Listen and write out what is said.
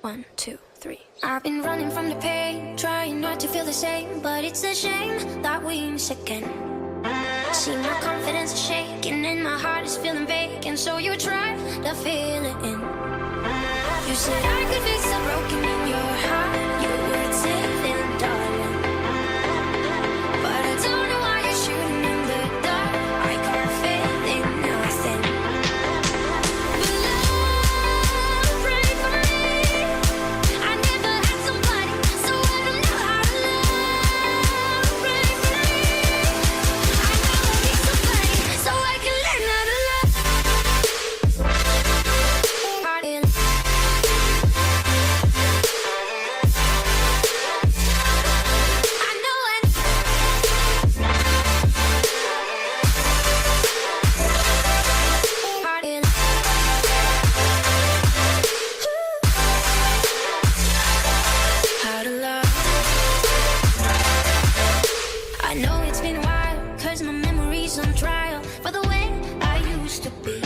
1, 2, 3. I've been running from the pain, trying not to feel the same, but it's a shame that we miss again. See, my confidence is shaking and my heart is feeling vacant, so you try to fill it in. You said I could fix the broken in your heart. You were telling, darling, but I don't know why you're shooting in the dark. I can't feel in nothing. But love, pray for me. I never had somebody, so I don't know how to love. Pray for me. I know I need somebody, so I can learn how to love. I know it's been a while, 'cause my memory's on trial for the way I used to be.